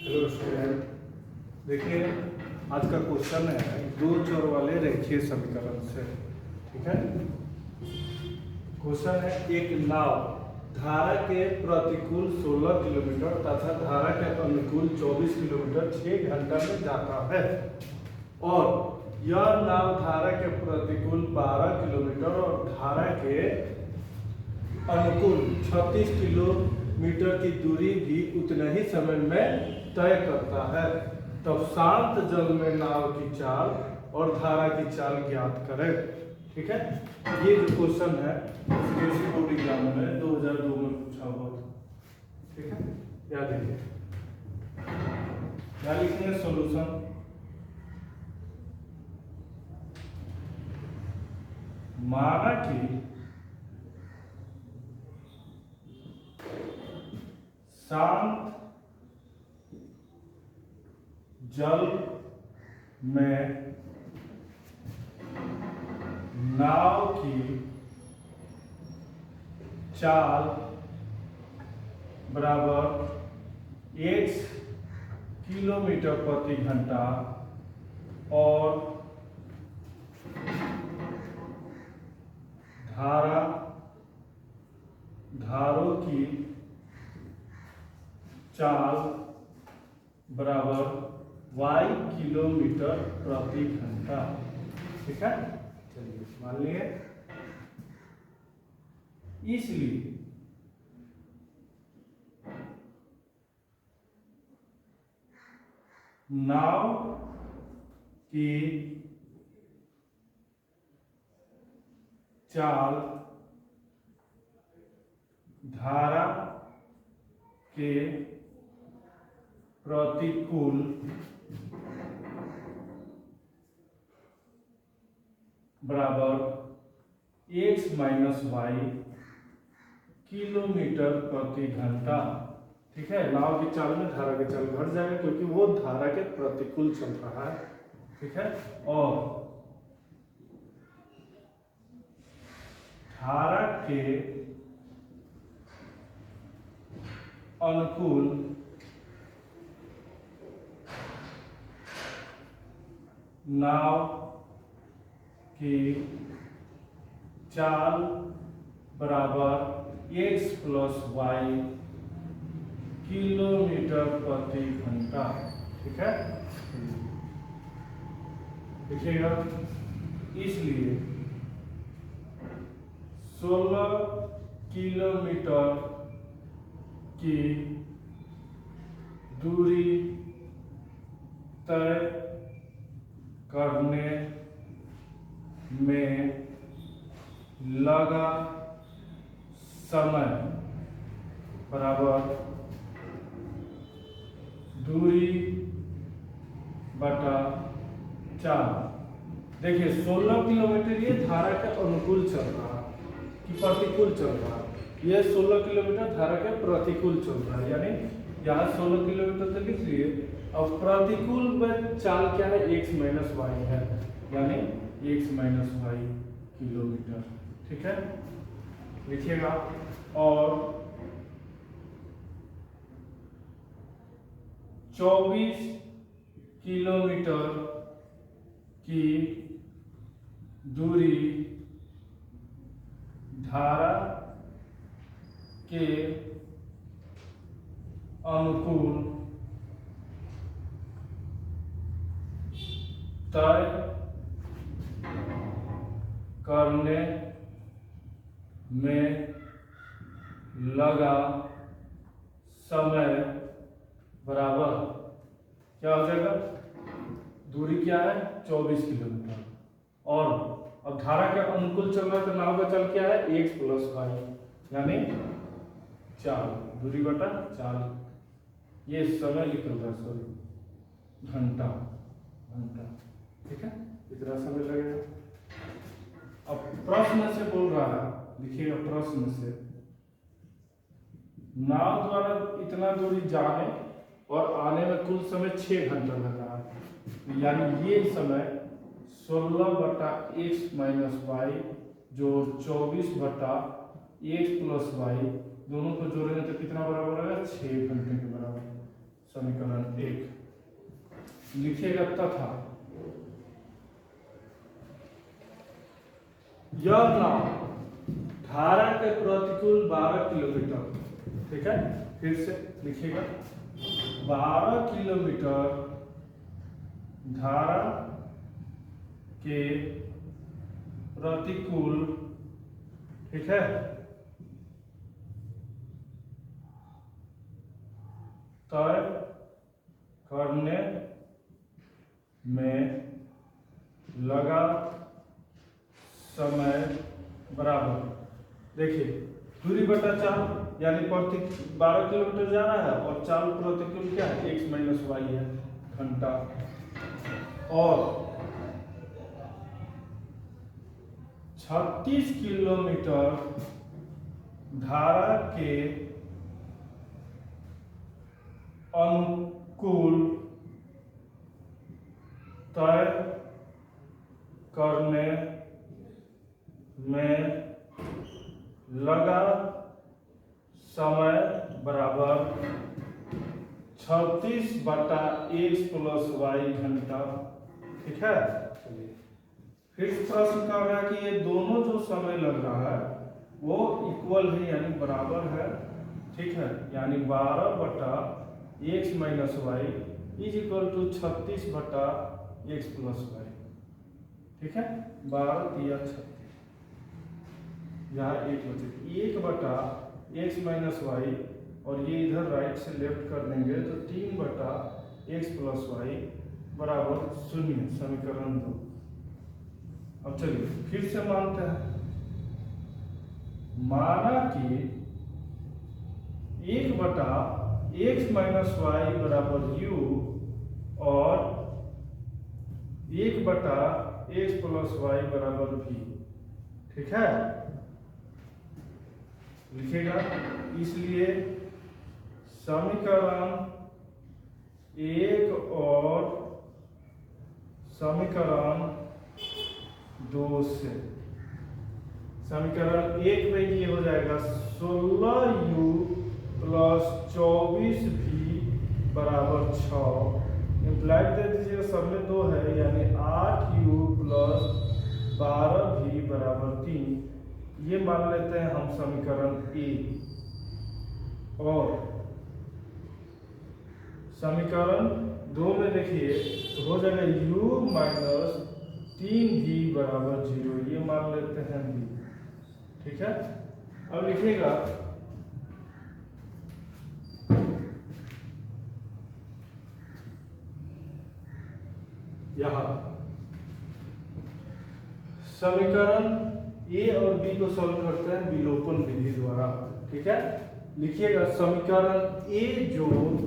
Hello student, देखिए आज का क्वेश्चन है दो चर वाले रेखीय समीकरण से। ठीक है, क्वेश्चन है एक नाव धारा के प्रतिकूल 16 किलोमीटर तथा धारा के अनुकूल 24 किलोमीटर 6 घंटा में जाता है और यह नाव धारा के प्रतिकूल 12 किलोमीटर और धारा के अनुकूल 36 किलोमीटर की दूरी भी उतने ही समय में तय करता है। तब शांत जल में नाव की चाल और धारा की चाल ज्ञात करें। ठीक है, ये जो क्वेश्चन है सीबीएसई बोर्ड एग्जाम में 2002 में पूछा हुआ था। ठीक है, याद रखिए। क्या लिखेंगे सॉल्यूशन। माना कि शांत जल में नाव की चाल बराबर 1 किलोमीटर प्रति घंटा और धारों की चाल बराबर y किलोमीटर प्रति घंटा। ठीक है, चलिए मान लिए। इसलिए नाव की चाल धारा के प्रतिकूल बराबर x माइनस वाई किलोमीटर प्रति घंटा। ठीक है, नाव की चाल में धारा की चाल घट जाएगा क्योंकि वो धारा के प्रतिकूल चल रहा है। ठीक है, और धारा के अनुकूल नाव की चाल बराबर x प्लस वाई किलोमीटर प्रति घंटा। ठीक है, देखिएगा। इसलिए 16 किलोमीटर की दूरी तय करने में लगा समय बराबर दूरी बटा चाल। देखिए 16 किलोमीटर ये धारा के अनुकूल चल रहा है कि प्रतिकूल चल रहा है। ये 16 किलोमीटर धारा के प्रतिकूल चल रहा है, यानी यहाँ 16 किलोमीटर तक लिख लिए। अब प्रतिकूल में चाल क्या है, x माइनस वाई है, यानी x माइनस वाई किलोमीटर। ठीक है, लिखिएगा। और 24 किलोमीटर की दूरी धारा के अनुकूल तय करने में लगा समय बराबर क्या हो जाएगा, दूरी क्या है 24 किलोमीटर और अब धारा के अनुकूल चल रहा है तो नाव का चल क्या है x प्लस वाई, यानी चाल, दूरी बटा चाल। ये समय लिख रहा है, सॉरी घंटा। ठीक है, इतना समय लगेगा। अब प्रश्न से बोल रहा है, देखिएगा प्रश्न से, नाव द्वारा इतना दूरी जाने और आने में कुल समय 6 घंटा लगा है, यानी ये समय 16 बटा x माइनस वाई जो 24 बटा x प्लस वाई दोनों को जोड़ेंगे तो कितना बराबर आएगा, 6 घंटे के बराबर। समीकरण 1 लिखिएगा तथा यह नाव धारा के प्रतिकूल 12 किलोमीटर, ठीक है, फिर से लिखिएगा 12 किलोमीटर धारा के प्रतिकूल, ठीक है, तय करने में लगा समय बराबर, देखिए दूरी बटा चाल यानी प्रति 12 किलोमीटर जा रहा है और चाल प्रतिकूल क्या है, x माइनस वाई है, घंटा, और 36 किलोमीटर धारा के अनुकूल तय करने में लगा समय बराबर 36 बटा x प्लस वाई घंटा, ठीक है। चलिए फिर प्रश्न कर रहा है कि ये दोनों जो समय लग रहा है वो इक्वल है यानी बराबर है, ठीक है, यानी 12 बटा x minus y is equal to 36 बटा x प्लस वाई, ठीक है, 12 या 36, यहाँ एक बचे 1 बटा x माइनस वाई और ये इधर राइट से लेफ्ट कर देंगे तो 3 बटा x प्लस वाई बराबर 0, समीकरण 2। अब चलिए फिर से मानते हैं, माना कि 1 बटा x माइनस वाई बराबर u और 1 बटा x प्लस वाई बराबर v, ठीक है, लिखेगा। इसलिए समीकरण 1 और समीकरण 2 से समीकरण 1 में ये हो जाएगा 16u प्लस 24v बराबर 6, इम्प्लाइड दे दीजिएगा, सब में 2 है यानी 8u प्लस 12v बराबर 3, ये मान लेते हैं हम समीकरण 1। और समीकरण 2 में देखिए तो हो जाएगा u माइनस 3v बराबर 0, ये मान लेते हैं v, ठीक है। अब लिखिएगा यहां समीकरण ए और बी को सॉल्व करते हैं विलोपन विधि द्वारा, ठीक है। लिखिएगा समीकरण ए जोड़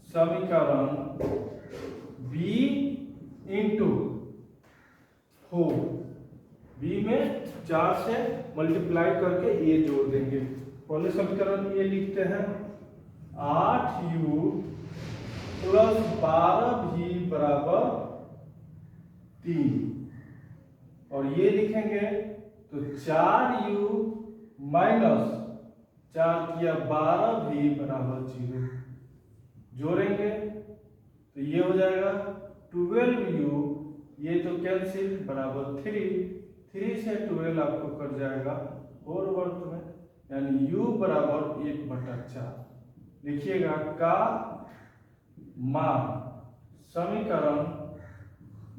समीकरण बी इंटू 4, बी में 4 से मल्टीप्लाई करके ए जोड़ देंगे। पहले समीकरण ए लिखते हैं 8u प्लस 12v बराबर 3, और ये लिखेंगे तो 4u माइनस 4 किया 12v बराबर 0, जोड़ेंगे तो ये हो जाएगा 12u, ये तो कैंसिल बराबर 3 से 12 आपको कट जाएगा और वर्ग में, यानी u बराबर 1/4। लिखिएगा का मान समीकरण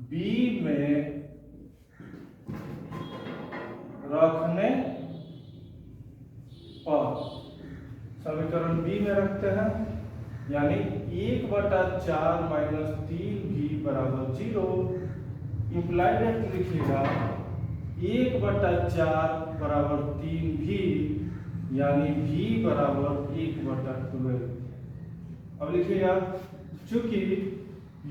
बी में रखने पर, समीकरण बी में रखते हैं यानी 1/4 माइनस 3v बराबर 0, इम्प्लाइड लिखिएगा 1/4 बराबर 3v यानी v बराबर 1/12। अब लिखिएगा चूंकि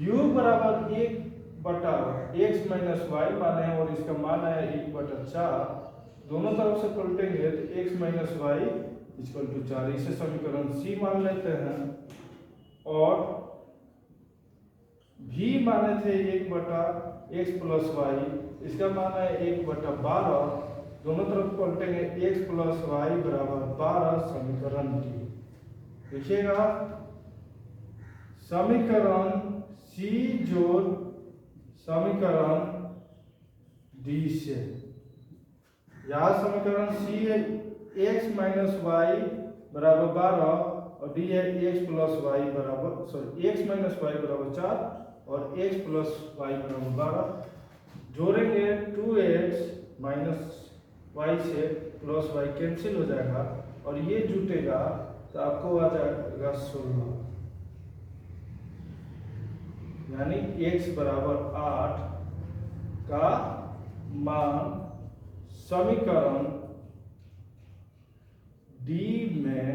u बराबर 1/x माइनस वाई माना है और इसका मान है 1/4, दोनों तरफ से पलटेंगे तो x minus y equal to 4, इसे समीकरण सी मान लेते हैं। और v माने थे 1/x प्लस वाई, इसका मान है 1/12, दोनों तरफ पलटेंगे x प्लस वाई बराबर 12 समीकरण डी। देखिएगा समीकरण सी जोड़ समीकरण डी से, यहाँ समीकरण सी है x माइनस वाई बराबर 12 और डी है x प्लस वाई बराबर x माइनस वाई बराबर 4 और x प्लस वाई बराबर 12। जोड़ेंगे 2x माइनस वाई से प्लस वाई कैंसिल हो जाएगा और ये जुटेगा तो आपको आ जाएगा 16, यानी x बराबर 8 का मान समीकरण डी में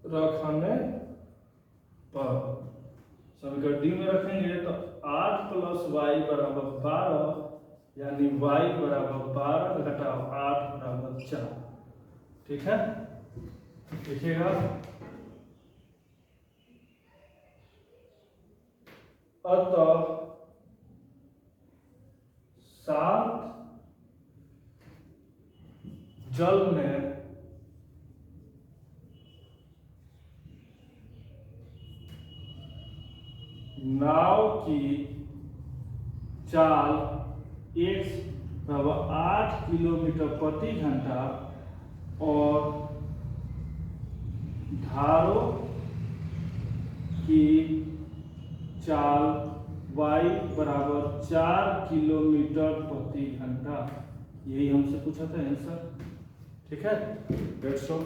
रखने पर, समीकरण डी में रखेंगे तो 8 प्लस वाई बराबर 12 यानी y बराबर 12 घटाओ 8 बराबर 4। ठीक है, देखिएगा अतः शांत जल में नाव की चाल x बराबर 8 किलोमीटर प्रति घंटा और धारों की चाल y बराबर 4 किलोमीटर प्रति घंटा, यही हमसे पूछा था आंसर। ठीक है, डेट्स ऑल।